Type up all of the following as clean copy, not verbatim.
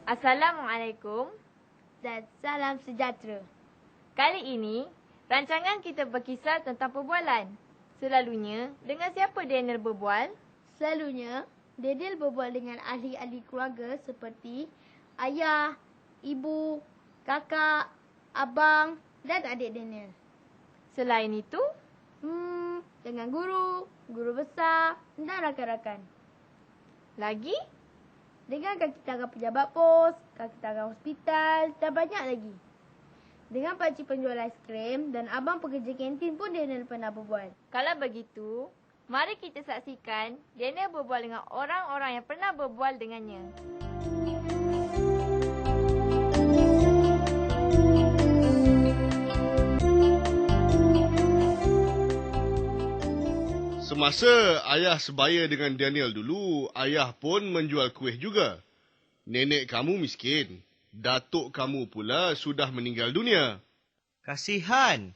Assalamualaikum dan salam sejahtera. Kali ini, rancangan kita berkisar tentang perbualan. Selalunya, dengan siapa Daniel berbual? Selalunya, Daniel berbual dengan ahli-ahli keluarga seperti ayah, ibu, kakak, abang dan adik Daniel. Selain itu, dengan guru, guru besar dan rakan-rakan. lagi? Dengan kaki tangan pejabat pos, kaki tangan hospital dan banyak lagi. Dengan pakcik penjual aiskrim dan abang pekerja kantin pun Daniel pernah berbual. Kalau begitu, mari kita saksikan Daniel berbual dengan orang-orang yang pernah berbual dengannya. Semasa ayah sebaya dengan Daniel dulu, ayah pun menjual kuih juga. Nenek kamu miskin. Datuk kamu pula sudah meninggal dunia. Kasihan.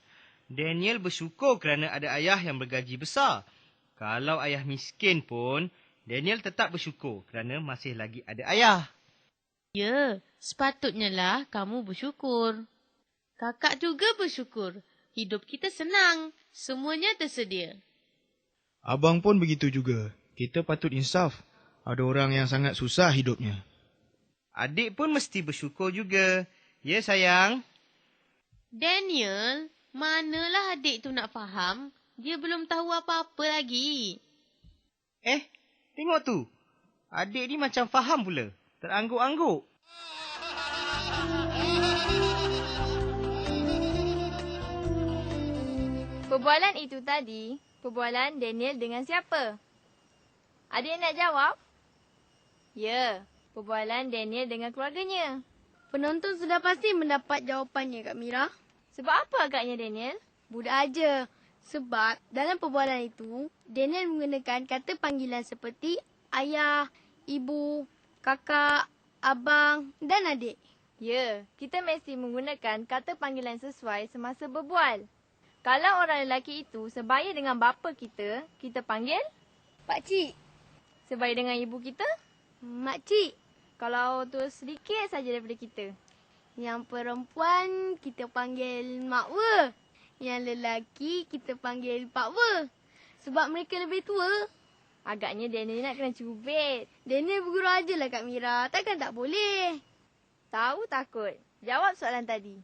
Daniel bersyukur kerana ada ayah yang bergaji besar. Kalau ayah miskin pun, Daniel tetap bersyukur kerana masih lagi ada ayah. Ya, sepatutnya lah kamu bersyukur. Kakak juga bersyukur. Hidup kita senang. Semuanya tersedia. Abang pun begitu juga. Kita patut insaf. Ada orang yang sangat susah hidupnya. Adik pun mesti bersyukur juga. Ya, sayang? Daniel, manalah adik tu nak faham? Dia belum tahu apa-apa lagi. Tengok tu. Adik ni macam faham pula. Terangguk-angguk. Perbualan itu tadi, perbualan Daniel dengan siapa? Ada yang nak jawab? Ya, perbualan Daniel dengan keluarganya. Penonton sudah pasti mendapat jawapannya, Kak Mira. Sebab apa agaknya Daniel? Mudah aja. Sebab dalam perbualan itu, Daniel menggunakan kata panggilan seperti ayah, ibu, kakak, abang dan adik. Ya, kita mesti menggunakan kata panggilan sesuai semasa berbual. Kalau orang lelaki itu sebaya dengan bapa kita, kita panggil Pakcik, sebaya dengan ibu kita. makcik. Kalau tu sedikit saja daripada kita. Yang perempuan kita panggil makwa. Yang lelaki kita panggil pakwa. Sebab mereka lebih tua. Agaknya Daniel nak kena cubit. Daniel bergurau ajalah Kak Mira. Takkan tak boleh. Tahu takut. Jawab soalan tadi.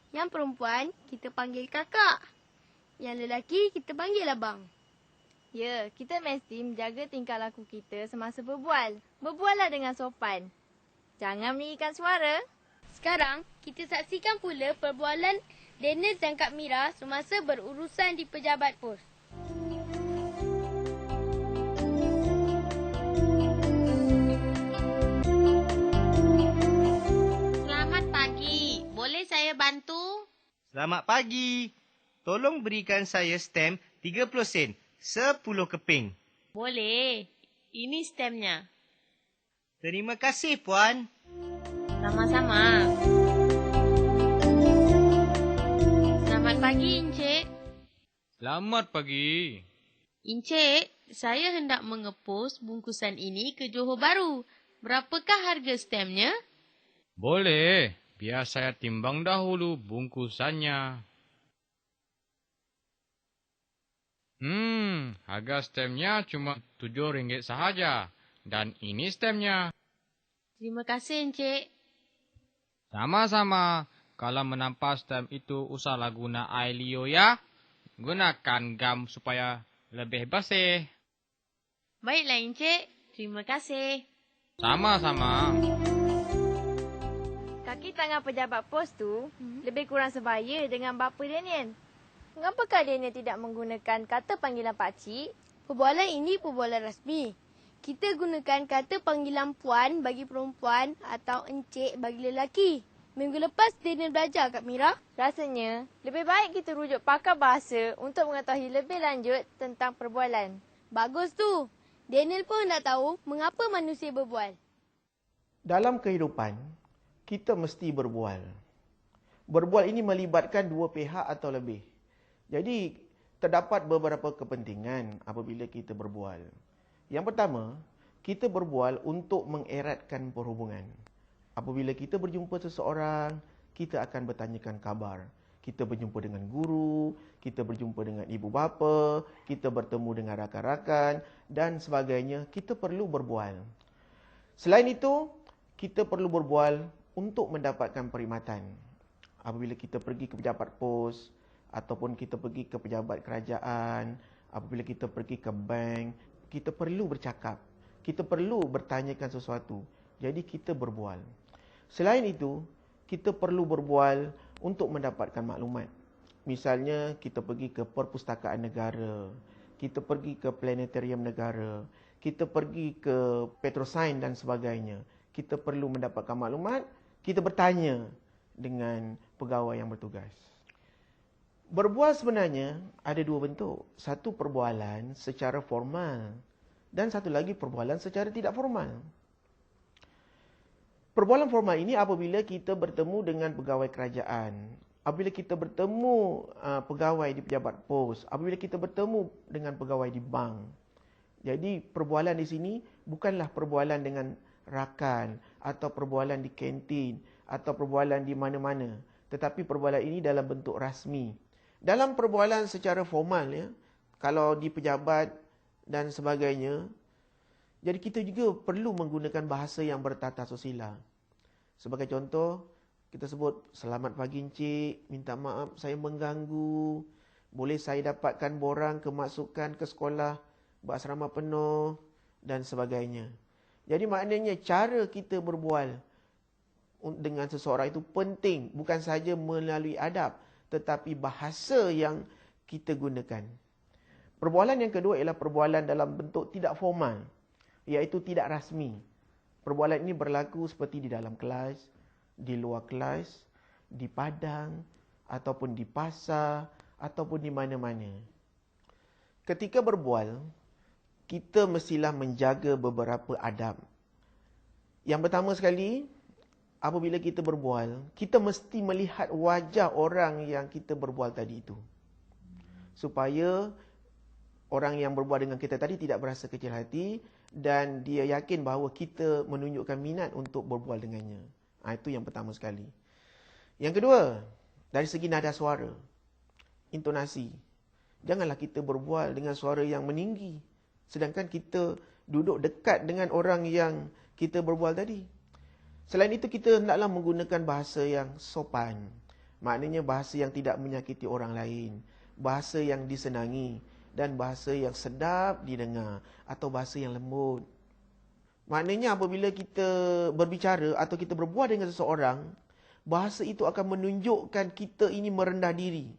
Yang perempuan kita panggil kakak. Yang lelaki kita panggil abang. Ya, kita mesti menjaga tingkah laku kita semasa berbual. Berbuallah dengan sopan. Jangan meninggikan suara. Sekarang, kita saksikan pula perbualan Daniel dan Kak Mira semasa berurusan di pejabat pos. Selamat pagi. Boleh saya bantu? Selamat pagi. Tolong berikan saya stem 30 sen. 10 keping. Boleh. Ini stemnya. Terima kasih, Puan. Sama-sama. Selamat pagi, Encik. Selamat pagi. Encik, saya hendak mengepus bungkusan ini ke Johor Bahru. Berapakah harga stemnya? Boleh. Biar saya timbang dahulu bungkusannya. Harga stemnya cuma RM7 sahaja. Dan ini stemnya. Terima kasih, Encik. Sama-sama. Kalau menampak stem itu usahlah guna air liur ya. Gunakan gam supaya lebih bersih. Baiklah, Encik. Terima kasih. Sama-sama. Kaki tangan pejabat pos tu lebih kurang sebaya dengan bapa Daniel. Mengapakah Daniel tidak menggunakan kata panggilan pakcik? Perbualan ini perbualan rasmi. Kita gunakan kata panggilan puan bagi perempuan atau encik bagi lelaki. Minggu lepas Daniel belajar, Kak Mira. Rasanya, lebih baik kita rujuk pakar bahasa untuk mengetahui lebih lanjut tentang perbualan. Bagus tu. Daniel pun nak tahu mengapa manusia berbual. Dalam kehidupan, kita mesti berbual. Berbual ini melibatkan dua pihak atau lebih. Jadi, terdapat beberapa kepentingan apabila kita berbual. Yang pertama, kita berbual untuk mengeratkan perhubungan. Apabila kita berjumpa seseorang, kita akan bertanyakan khabar. Kita berjumpa dengan guru, kita berjumpa dengan ibu bapa, kita bertemu dengan rakan-rakan dan sebagainya. Kita perlu berbual. Selain itu, kita perlu berbual untuk mendapatkan perkhidmatan. Apabila kita pergi ke pejabat pos ataupun kita pergi ke pejabat kerajaan, apabila kita pergi ke bank, kita perlu bercakap. Kita perlu bertanyakan sesuatu. Jadi kita berbual. Selain itu, kita perlu berbual untuk mendapatkan maklumat. Misalnya, kita pergi ke perpustakaan negara, kita pergi ke planetarium negara, kita pergi ke Petrosains dan sebagainya. Kita perlu mendapatkan maklumat, kita bertanya dengan pegawai yang bertugas. Berbual sebenarnya ada dua bentuk. Satu perbualan secara formal dan satu lagi perbualan secara tidak formal. Perbualan formal ini apabila kita bertemu dengan pegawai kerajaan, apabila kita bertemu pegawai di pejabat pos, apabila kita bertemu dengan pegawai di bank. Jadi perbualan di sini bukanlah perbualan dengan rakan atau perbualan di kantin atau perbualan di mana-mana, tetapi perbualan ini dalam bentuk rasmi. Dalam perbualan secara formal, ya, kalau di pejabat dan sebagainya, jadi kita juga perlu menggunakan bahasa yang bertata susila. Sebagai contoh, kita sebut, selamat pagi encik, minta maaf saya mengganggu, boleh saya dapatkan borang kemasukan ke sekolah berasrama penuh dan sebagainya. Jadi maknanya cara kita berbual dengan seseorang itu penting, bukan sahaja melalui adab, tetapi bahasa yang kita gunakan. Perbualan yang kedua ialah perbualan dalam bentuk tidak formal, iaitu tidak rasmi. Perbualan ini berlaku seperti di dalam kelas, di luar kelas, di padang, ataupun di pasar, ataupun di mana-mana. Ketika berbual, kita mestilah menjaga beberapa adab. Yang pertama sekali, apabila kita berbual, kita mesti melihat wajah orang yang kita berbual tadi itu. Supaya orang yang berbual dengan kita tadi tidak berasa kecil hati dan dia yakin bahawa kita menunjukkan minat untuk berbual dengannya. Itu yang pertama sekali. Yang kedua, dari segi nada suara, intonasi. Janganlah kita berbual dengan suara yang meninggi, sedangkan kita duduk dekat dengan orang yang kita berbual tadi. Selain itu, kita hendaklah menggunakan bahasa yang sopan. Maknanya bahasa yang tidak menyakiti orang lain, bahasa yang disenangi, dan bahasa yang sedap didengar atau bahasa yang lembut. Maknanya apabila kita berbicara atau kita berbual dengan seseorang, bahasa itu akan menunjukkan kita ini merendah diri.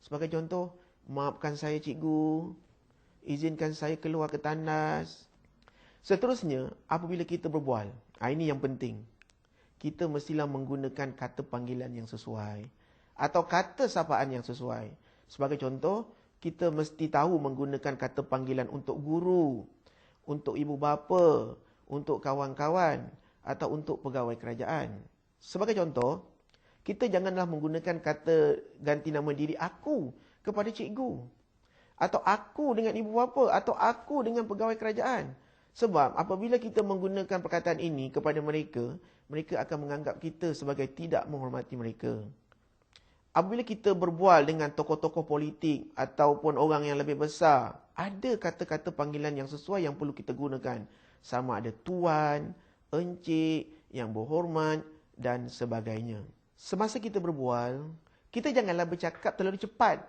Sebagai contoh, maafkan saya cikgu, izinkan saya keluar ke tandas. Seterusnya, apabila kita berbual, ini yang penting. Kita mestilah menggunakan kata panggilan yang sesuai atau kata sapaan yang sesuai. Sebagai contoh, kita mesti tahu menggunakan kata panggilan untuk guru, untuk ibu bapa, untuk kawan-kawan atau untuk pegawai kerajaan. Sebagai contoh, kita janganlah menggunakan kata ganti nama diri aku kepada cikgu, atau aku dengan ibu bapa, atau aku dengan pegawai kerajaan. Sebab apabila kita menggunakan perkataan ini kepada mereka, mereka akan menganggap kita sebagai tidak menghormati mereka. Apabila kita berbual dengan tokoh-tokoh politik ataupun orang yang lebih besar, ada kata-kata panggilan yang sesuai yang perlu kita gunakan. Sama ada tuan, encik, yang berhormat dan sebagainya. Semasa kita berbual, kita janganlah bercakap terlalu cepat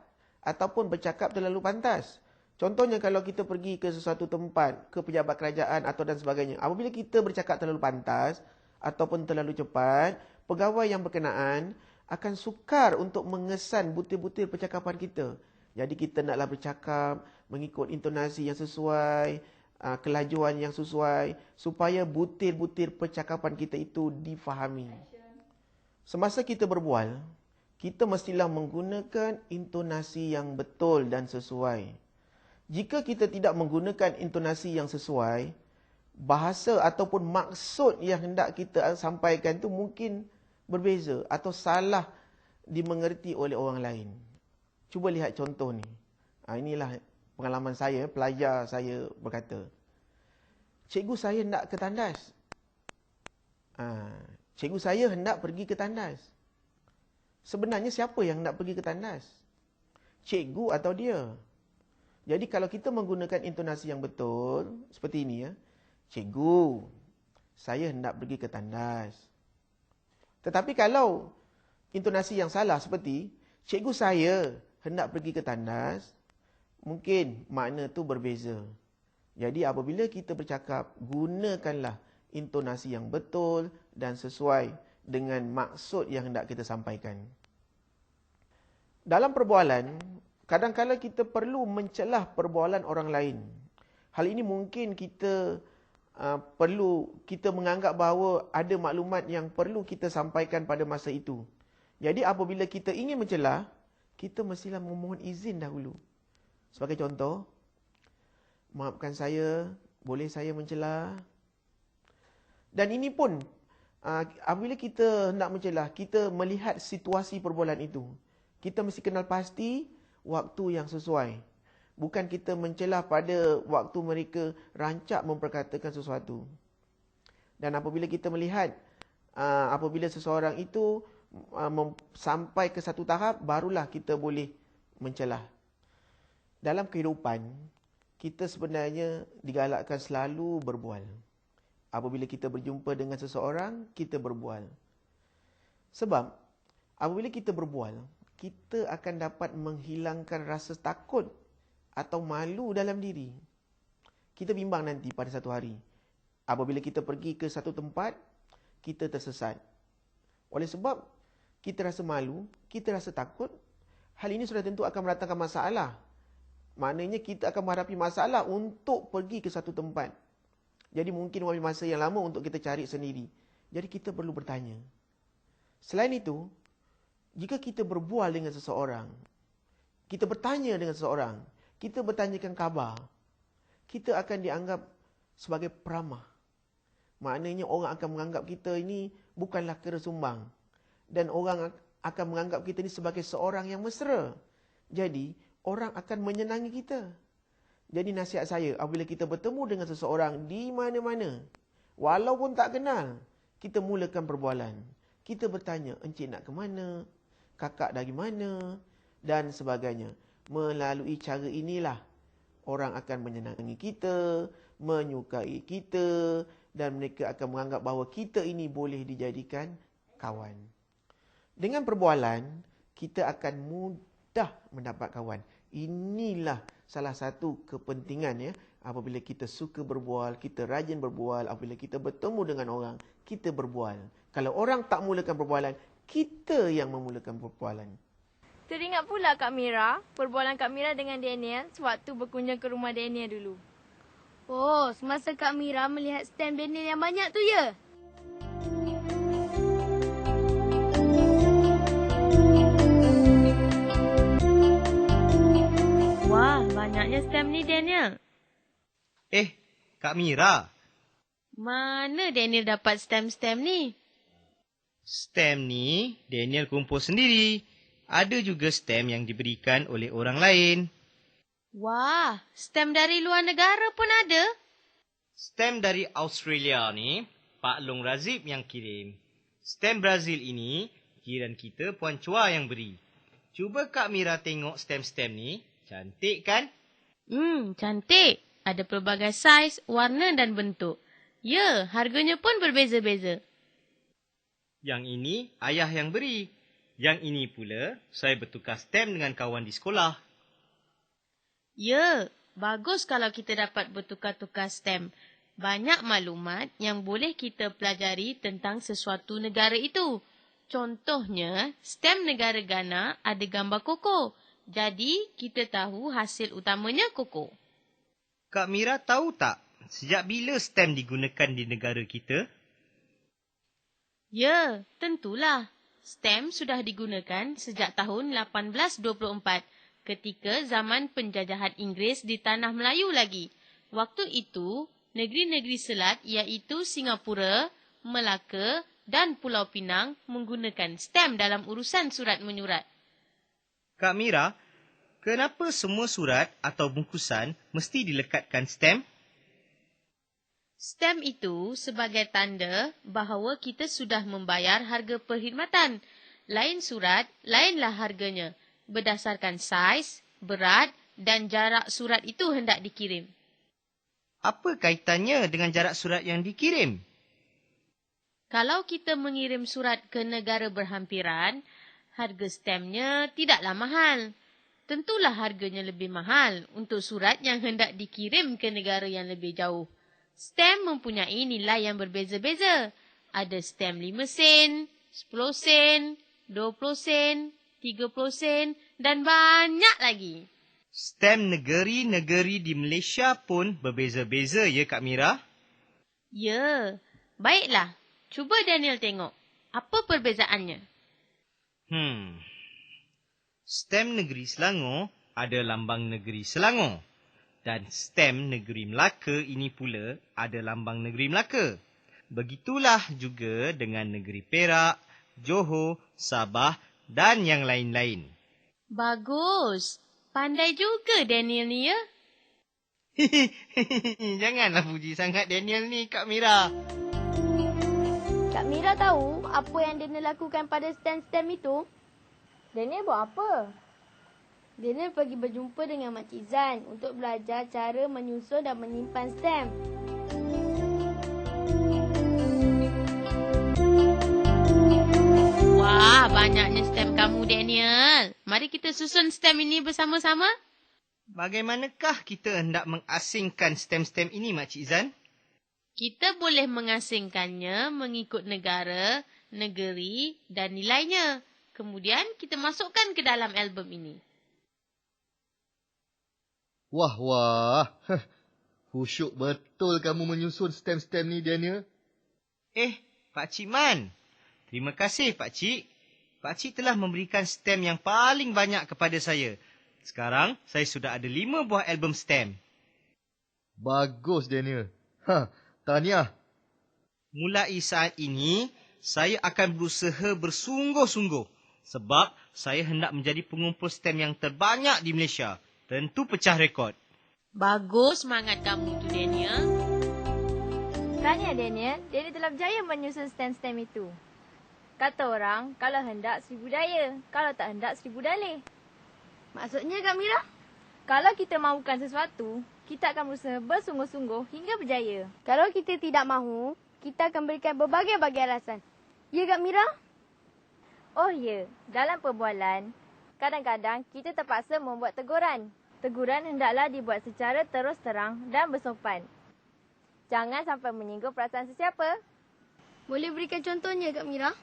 ataupun bercakap terlalu pantas. Contohnya kalau kita pergi ke sesuatu tempat, ke pejabat kerajaan atau dan sebagainya. Apabila kita bercakap terlalu pantas ataupun terlalu cepat, pegawai yang berkenaan akan sukar untuk mengesan butir-butir percakapan kita. Jadi kita naklah bercakap mengikut intonasi yang sesuai, kelajuan yang sesuai, supaya butir-butir percakapan kita itu difahami. Semasa kita berbual, kita mestilah menggunakan intonasi yang betul dan sesuai. Jika kita tidak menggunakan intonasi yang sesuai, bahasa ataupun maksud yang hendak kita sampaikan itu mungkin berbeza atau salah dimengerti oleh orang lain. Cuba lihat contoh ni. Inilah pengalaman saya, pelajar saya berkata, cikgu saya nak ke tandas. Cikgu saya hendak pergi ke tandas. Sebenarnya siapa yang hendak pergi ke tandas? Cikgu atau dia? Jadi kalau kita menggunakan intonasi yang betul, seperti ini ya. Cikgu, saya hendak pergi ke tandas. Tetapi kalau intonasi yang salah seperti, cikgu saya hendak pergi ke tandas, mungkin makna tu berbeza. Jadi apabila kita bercakap, gunakanlah intonasi yang betul dan sesuai dengan maksud yang hendak kita sampaikan. Dalam perbualan, kadang-kadang kita perlu mencelah perbualan orang lain. Hal ini mungkin kita kita menganggap bahawa ada maklumat yang perlu kita sampaikan pada masa itu. Jadi apabila kita ingin mencelah, kita mestilah memohon izin dahulu. Sebagai contoh, maafkan saya, boleh saya mencelah? Dan ini pun, apabila kita hendak mencelah, kita melihat situasi perbualan itu. Kita mesti kenal pasti waktu yang sesuai. Bukan kita mencelah pada waktu mereka rancak memperkatakan sesuatu. Dan apabila kita melihat, apabila seseorang itu sampai ke satu tahap, barulah kita boleh mencelah. Dalam kehidupan, kita sebenarnya digalakkan selalu berbual. Apabila kita berjumpa dengan seseorang, kita berbual. Sebab, apabila kita berbual, kita akan dapat menghilangkan rasa takut atau malu dalam diri. Kita bimbang nanti pada satu hari. Apabila kita pergi ke satu tempat, kita tersesat. Oleh sebab kita rasa malu, kita rasa takut, hal ini sudah tentu akan mendatangkan masalah. Maknanya kita akan menghadapi masalah untuk pergi ke satu tempat. Jadi mungkin mengambil masa yang lama untuk kita cari sendiri. Jadi kita perlu bertanya. Selain itu, jika kita berbual dengan seseorang, kita bertanya dengan seseorang, kita bertanyakan khabar, kita akan dianggap sebagai peramah. Maknanya orang akan menganggap kita ini bukanlah kera sumbang. Dan orang akan menganggap kita ini sebagai seorang yang mesra. Jadi, orang akan menyenangi kita. Jadi nasihat saya, apabila kita bertemu dengan seseorang di mana-mana, walaupun tak kenal, kita mulakan perbualan. Kita bertanya, encik nak ke mana? Kakak dari mana? Dan sebagainya. Melalui cara inilah, orang akan menyenangi kita, menyukai kita, dan mereka akan menganggap bahawa kita ini boleh dijadikan kawan. Dengan perbualan, kita akan mudah mendapat kawan. Inilah salah satu kepentingan ya. Apabila kita suka berbual, kita rajin berbual. Apabila kita bertemu dengan orang, kita berbual. Kalau orang tak mulakan perbualan, kita yang memulakan perbualan. Teringat pula Kak Mira, perbualan Kak Mira dengan Daniel sewaktu berkunjung ke rumah Daniel dulu. Oh, semasa Kak Mira melihat stem Daniel yang banyak tu ya? Wah, banyaknya stem ni Daniel. Kak Mira. Mana Daniel dapat stem-stem ni? Stem ni Daniel kumpul sendiri. Ada juga stem yang diberikan oleh orang lain. Wah, stem dari luar negara pun ada? Stem dari Australia ni, Pak Long Razib yang kirim. Stem Brazil ini, jiran kita Puan Chua yang beri. Cuba Kak Mira tengok stem-stem ni. Cantik kan? Cantik. Ada pelbagai saiz, warna dan bentuk. Ya, harganya pun berbeza-beza. Yang ini ayah yang beri. Yang ini pula saya bertukar stem dengan kawan di sekolah. Ya, bagus kalau kita dapat bertukar-tukar stem. Banyak maklumat yang boleh kita pelajari tentang sesuatu negara itu. Contohnya, stem negara Ghana ada gambar koko. Jadi, kita tahu hasil utamanya koko. Kak Mira tahu tak sejak bila stem digunakan di negara kita? Ya, tentulah. Stem sudah digunakan sejak tahun 1824 ketika zaman penjajahan Inggeris di Tanah Melayu lagi. Waktu itu, negeri-negeri selat iaitu Singapura, Melaka dan Pulau Pinang menggunakan stem dalam urusan surat menyurat. Kak Mira, kenapa semua surat atau bungkusan mesti dilekatkan stem? Stem itu sebagai tanda bahawa kita sudah membayar harga perkhidmatan. Lain surat, lainlah harganya. Berdasarkan saiz, berat dan jarak surat itu hendak dikirim. Apa kaitannya dengan jarak surat yang dikirim? Kalau kita mengirim surat ke negara berhampiran, harga stemnya tidaklah mahal. Tentulah harganya lebih mahal untuk surat yang hendak dikirim ke negara yang lebih jauh. Stem mempunyai nilai yang berbeza-beza. Ada stem 5 sen, 10 sen, 20 sen, 30 sen dan banyak lagi. Stem negeri-negeri di Malaysia pun berbeza-beza ya Kak Mira? Ya, baiklah. Cuba Daniel tengok. Apa perbezaannya? Stem negeri Selangor ada lambang negeri Selangor. Dan stem negeri Melaka ini pula ada lambang negeri Melaka. Begitulah juga dengan negeri Perak, Johor, Sabah dan yang lain-lain. Bagus. Pandai juga Daniel ni ya. Janganlah puji sangat Daniel ni Kak Mira. Kak Mira tahu apa yang Daniel lakukan pada stem-stem itu? Daniel buat apa? Daniel pergi berjumpa dengan Makcik Zan untuk belajar cara menyusun dan menyimpan stem. Wah, banyaknya stem kamu Daniel. Mari kita susun stem ini bersama-sama. Bagaimanakah kita hendak mengasingkan stem-stem ini Makcik Zan? Kita boleh mengasingkannya mengikut negara, negeri dan nilainya. Kemudian kita masukkan ke dalam album ini. Wah. Khusyuk betul kamu menyusun stem-stem ni, Daniel. Pakcik Man. Terima kasih, Pakcik. Pakcik telah memberikan stem yang paling banyak kepada saya. Sekarang, saya sudah ada 5 buah album stem. Bagus, Daniel. Tahniah. Mulai saat ini, saya akan berusaha bersungguh-sungguh. Sebab saya hendak menjadi pengumpul stem yang terbanyak di Malaysia. Tentu pecah rekod. Bagus semangat kamu tu Daniel. Tahniah Daniel, Daniel telah berjaya menyusun stem-stem itu. Kata orang, kalau hendak 1000 daya, kalau tak hendak 1000 dalih. Maksudnya Kak Mira? Kalau kita mahukan sesuatu, kita akan berusaha bersungguh-sungguh hingga berjaya. Kalau kita tidak mahu, kita akan berikan berbagai-bagai alasan. Ya Kak Mira? Oh ya, dalam perbualan, kadang-kadang kita terpaksa membuat teguran. Teguran hendaklah dibuat secara terus terang dan bersopan. Jangan sampai menyinggung perasaan sesiapa. Boleh berikan contohnya Kak Mira?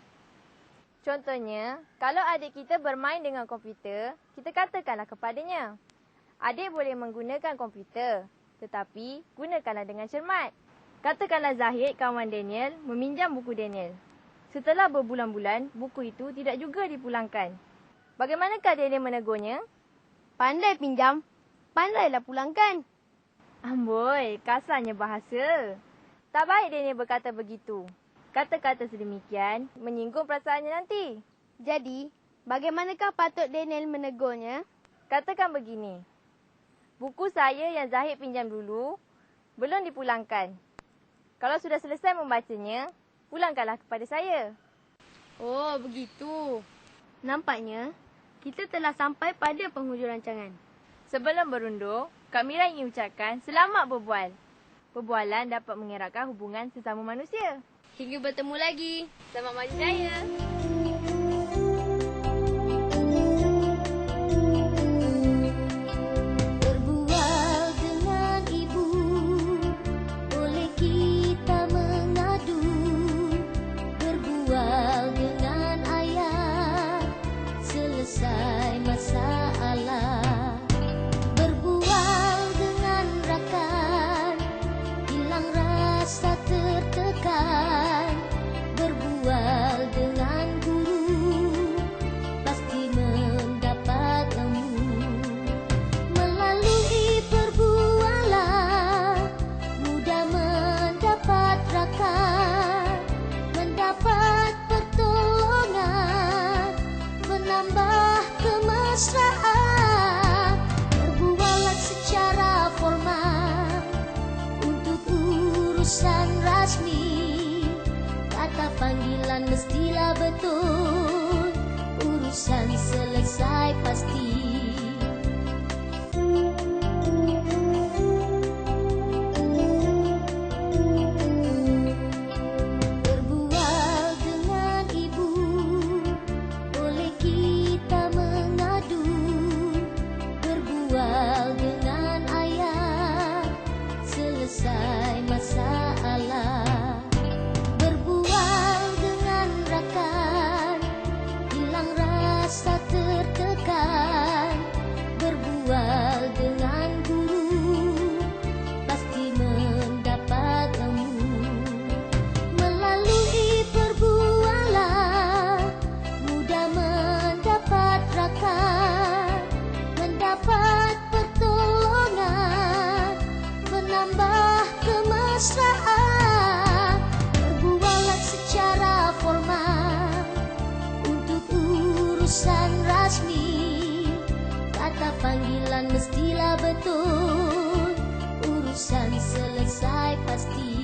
Contohnya, kalau adik kita bermain dengan komputer, kita katakanlah kepadanya, adik boleh menggunakan komputer, tetapi gunakanlah dengan cermat. Katakanlah Zahid, kawan Daniel, meminjam buku Daniel. Setelah berbulan-bulan, buku itu tidak juga dipulangkan. Bagaimanakah Daniel menegurnya? Pandai pinjam, pandailah pulangkan. Amboi, kasarnya bahasa. Tak baik Daniel berkata begitu. Kata-kata sedemikian menyinggung perasaannya nanti. Jadi, bagaimanakah patut Daniel menegurnya? Katakan begini. Buku saya yang Zahid pinjam dulu, belum dipulangkan. Kalau sudah selesai membacanya, pulangkanlah kepada saya. Oh, begitu. Nampaknya, kita telah sampai pada penghujung rancangan. Sebelum berundur, Kak Mira ingin ucapkan selamat berbual. Perbualan dapat mengeratkan hubungan sesama manusia. Hingga bertemu lagi. Selamat maju jaya. Berbual dengan ibu, boleh kita mengadu. Berbual dengan ayah, selesai masalah. Berbual dengan rakan, hilang rasa tertekan. Berbual dengan guru. urusan rasmi, kata panggilan mestilah betul, urusan selesai pasti. Berbual dengan ibu, boleh kita mengadu. Berbual dengan ayah, selesai masalah. Berbual dengan rakan, hilang rasa tertekan. Berbual dengan guru, pasti mendapat ilmu. Melalui perbualan, mudah mendapat rakan, mendapat pertolongan, menambah kemesraan. Berbualah secara formal untuk urusan rasmi, kata panggilan mestilah betul, urusan selesai pasti.